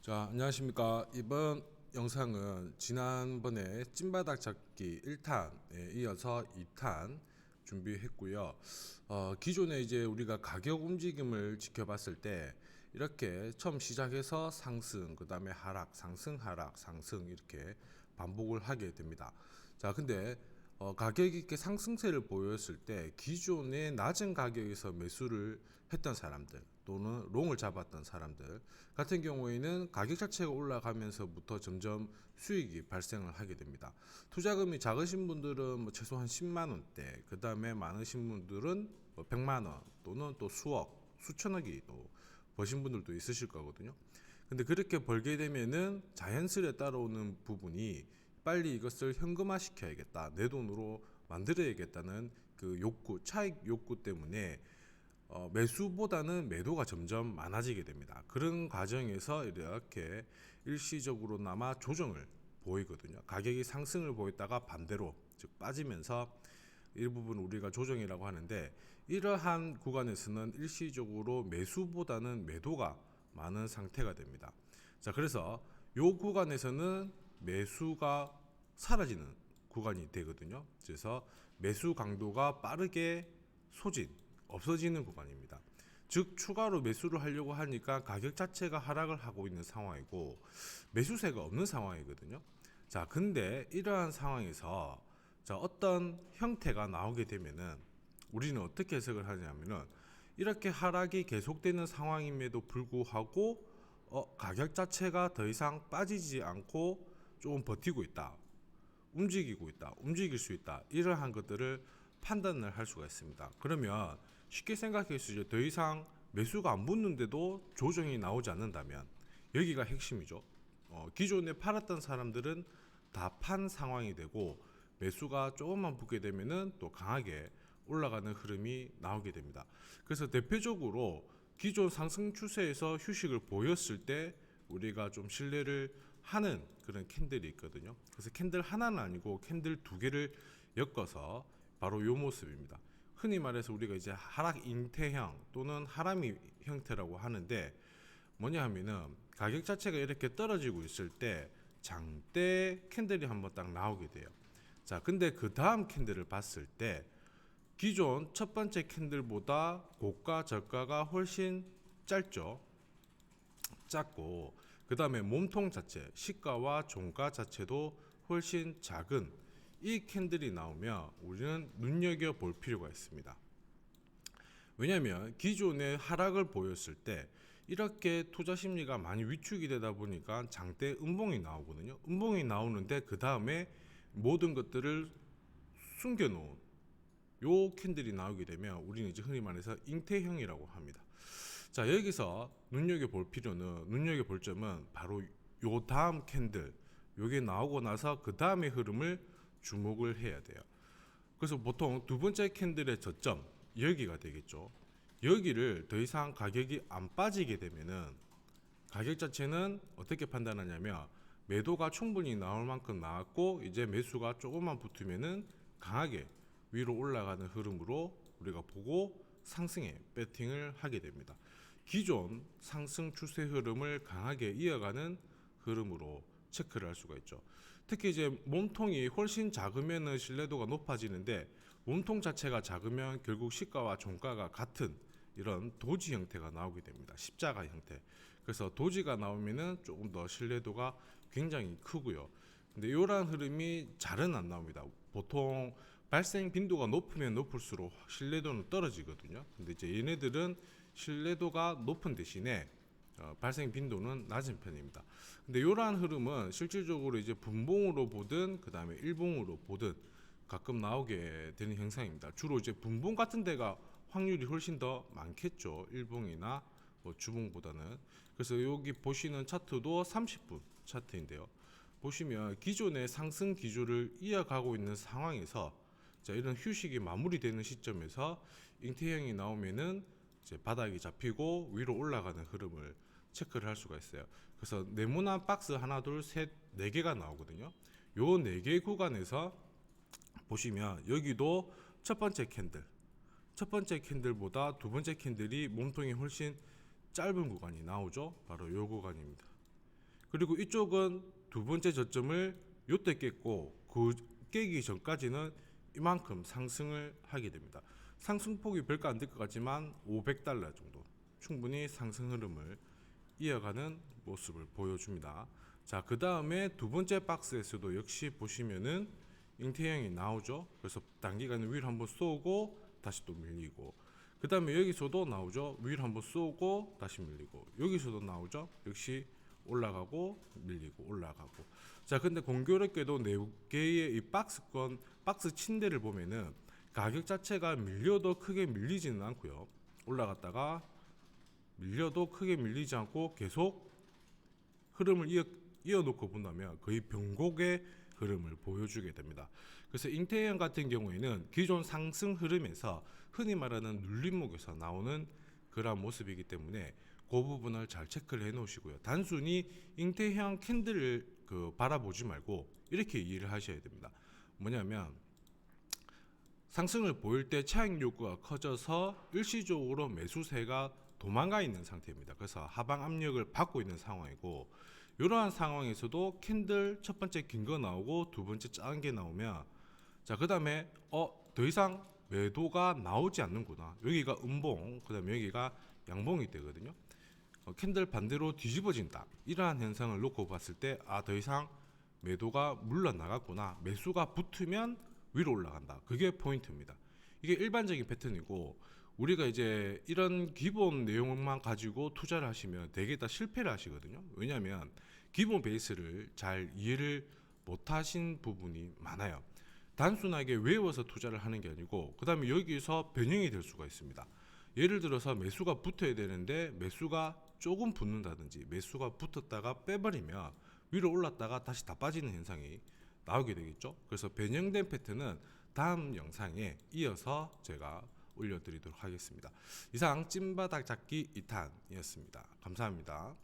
자, 안녕하십니까. 이번 영상은 지난번에 찐바닥 잡기 1탄에 이어서 2탄 준비했고요. 기존에 이제 우리가 가격 움직임을 지켜봤을 때 이렇게 처음 시작해서 상승, 그 다음에 하락, 상승, 하락, 상승 이렇게 반복을 하게 됩니다. 자, 근데 가격이 이렇게 상승세를 보였을 때 기존에 낮은 가격에서 매수를 했던 사람들 또는 롱을 잡았던 사람들 같은 경우에는 가격 자체가 올라가면서부터 점점 수익이 발생을 하게 됩니다. 투자금이 작으신 분들은 뭐 최소한 10만 원대, 그 다음에 많으신 분들은 뭐 100만 원 또는 또 수억, 수천억이 또 버신 분들도 있으실 거거든요. 근데 그렇게 벌게 되면은 자연스레 따라오는 부분이 빨리 이것을 현금화 시켜야겠다, 내 돈으로 만들어야겠다는 그 욕구, 차익 욕구 때문에 매수보다는 매도가 점점 많아지게 됩니다. 그런 과정에서 이렇게 일시적으로나마 조정을 보이거든요. 가격이 상승을 보였다가 반대로 즉 빠지면서 일부분 우리가 조정이라고 하는데, 이러한 구간에서는 일시적으로 매수보다는 매도가 많은 상태가 됩니다. 자, 그래서 이 구간에서는 매수가 사라지는 구간이 되거든요. 그래서 매수 강도가 빠르게 없어지는 구간입니다. 즉 추가로 매수를 하려고 하니까 가격 자체가 하락을 하고 있는 상황이고 매수세가 없는 상황이거든요. 자, 근데 이러한 상황에서 자, 어떤 형태가 나오게 되면은 우리는 어떻게 해석을 하냐면은, 이렇게 하락이 계속되는 상황임에도 불구하고 가격 자체가 더 이상 빠지지 않고 조금 버티고 있다, 움직이고 있다, 움직일 수 있다, 이러한 것들을 판단을 할 수가 있습니다. 그러면 쉽게 생각할 수 있죠. 더 이상 매수가 안 붙는데도 조정이 나오지 않는다면 여기가 핵심이죠. 기존에 팔았던 사람들은 다 판 상황이 되고 매수가 조금만 붙게 되면은 또 강하게 올라가는 흐름이 나오게 됩니다. 그래서 대표적으로 기존 상승 추세에서 휴식을 보였을 때 우리가 좀 신뢰를 하는 그런 캔들이 있거든요. 그래서 캔들 하나는 아니고 캔들 두 개를 엮어서 바로 이 모습입니다. 흔히 말해서 우리가 이제 하락 잉태형 또는 하람이 형태라고 하는데, 뭐냐 하면은 가격 자체가 이렇게 떨어지고 있을 때 장대 캔들이 한번 딱 나오게 돼요. 자, 근데 그 다음 캔들을 봤을 때 기존 첫 번째 캔들보다 고가 저가가 훨씬 짧고, 그 다음에 몸통 자체, 시가와 종가 자체도 훨씬 작은 이 캔들이 나오면 우리는 눈여겨볼 필요가 있습니다. 왜냐하면 기존에 하락을 보였을 때 이렇게 투자 심리가 많이 위축이 되다 보니까 장대 음봉이 나오거든요. 음봉이 나오는데 그 다음에 모든 것들을 숨겨놓은 요 캔들이 나오게 되면 우리는 이제 흔히 말해서 잉태형이라고 합니다. 자, 여기서 눈여겨볼 점은 바로 요 다음 캔들, 요게 나오고 나서 그 다음의 흐름을 주목을 해야 돼요. 그래서 보통 두 번째 캔들의 저점, 여기가 되겠죠. 여기를 더 이상 가격이 안 빠지게 되면은 가격 자체는 어떻게 판단하냐면, 매도가 충분히 나올 만큼 나왔고 이제 매수가 조금만 붙으면은 강하게 위로 올라가는 흐름으로 우리가 보고 상승에 배팅을 하게 됩니다. 기존 상승 추세 흐름을 강하게 이어가는 흐름으로 체크를 할 수가 있죠. 특히 이제 몸통이 훨씬 작으면 신뢰도가 높아지는데, 몸통 자체가 작으면 결국 시가와 종가가 같은 이런 도지 형태가 나오게 됩니다. 십자가 형태. 그래서 도지가 나오면은 조금 더 신뢰도가 굉장히 크고요. 근데 이러한 흐름이 잘은 안 나옵니다. 보통 발생 빈도가 높으면 높을수록 신뢰도는 떨어지거든요. 근데 이제 얘네들은 신뢰도가 높은 대신에 발생 빈도는 낮은 편입니다. 근데 이러한 흐름은 실질적으로 이제 분봉으로 보든 그 다음에 일봉으로 보든 가끔 나오게 되는 현상입니다. 주로 이제 분봉 같은 데가 확률이 훨씬 더 많겠죠. 일봉이나 뭐 주봉보다는. 그래서 여기 보시는 차트도 30분 차트인데요. 보시면 기존의 상승 기조를 이어가고 있는 상황에서 자, 이런 휴식이 마무리되는 시점에서 잉태형이 나오면은 이제 바닥이 잡히고 위로 올라가는 흐름을 체크를 할 수가 있어요. 그래서 네모난 박스 하나, 둘, 셋, 네 개가 나오거든요. 요 네 개 구간에서 보시면 여기도 첫 번째 캔들보다 두 번째 캔들이 몸통이 훨씬 짧은 구간이 나오죠. 바로 요 구간입니다. 그리고 이쪽은 두 번째 저점을 요때 깼고 그 깨기 전까지는 이만큼 상승을 하게 됩니다. 상승폭이 별거 안 될 것 같지만 $500 정도 충분히 상승 흐름을 이어가는 모습을 보여줍니다. 자, 그 다음에 두 번째 박스에서도 역시 보시면은 잉태형이 나오죠. 그래서 단기간에 위로 한번 쏘고 다시 또 밀리고, 그 다음에 여기서도 나오죠. 위로 한번 쏘고 다시 밀리고, 여기서도 나오죠. 역시 올라가고 밀리고 올라가고. 자, 근데 공교롭게도 4개의 이 박스권 박스 침대를 보면은 가격 자체가 밀려도 크게 밀리지는 않고요. 올라갔다가 밀려도 크게 밀리지 않고 계속 흐름을 이어놓고 본다면 거의 변곡의 흐름을 보여주게 됩니다. 그래서 잉태형 같은 경우에는 기존 상승 흐름에서 흔히 말하는 눌림목에서 나오는 그런 모습이기 때문에 그 부분을 잘 체크를 해 놓으시고요. 단순히 잉태형 캔들을 바라보지 말고 이렇게 이해를 하셔야 됩니다. 뭐냐면 상승을 보일 때 차익 욕구가 커져서 일시적으로 매수세가 도망가 있는 상태입니다. 그래서 하방 압력을 받고 있는 상황이고, 이러한 상황에서도 캔들 첫 번째 긴 거 나오고 두 번째 작은 게 나오면, 자, 그 다음에 더 이상 매도가 나오지 않는구나, 여기가 음봉, 그 다음에 여기가 양봉이 되거든요. 캔들 반대로 뒤집어진다, 이러한 현상을 놓고 봤을 때 더 이상 매도가 물러나갔구나, 매수가 붙으면 위로 올라간다, 그게 포인트입니다. 이게 일반적인 패턴이고, 우리가 이제 이런 기본 내용만 가지고 투자를 하시면 되게 다 실패를 하시거든요. 왜냐하면 기본 베이스를 잘 이해를 못하신 부분이 많아요. 단순하게 외워서 투자를 하는 게 아니고, 그 다음에 여기서 변형이 될 수가 있습니다. 예를 들어서 매수가 붙어야 되는데 매수가 조금 붙는다든지, 매수가 붙었다가 빼버리면 위로 올랐다가 다시 다 빠지는 현상이 나오게 되겠죠. 그래서 변형된 패턴은 다음 영상에 이어서 제가 올려드리도록 하겠습니다. 이상 찐바닥 잡기 2탄이었습니다. 감사합니다.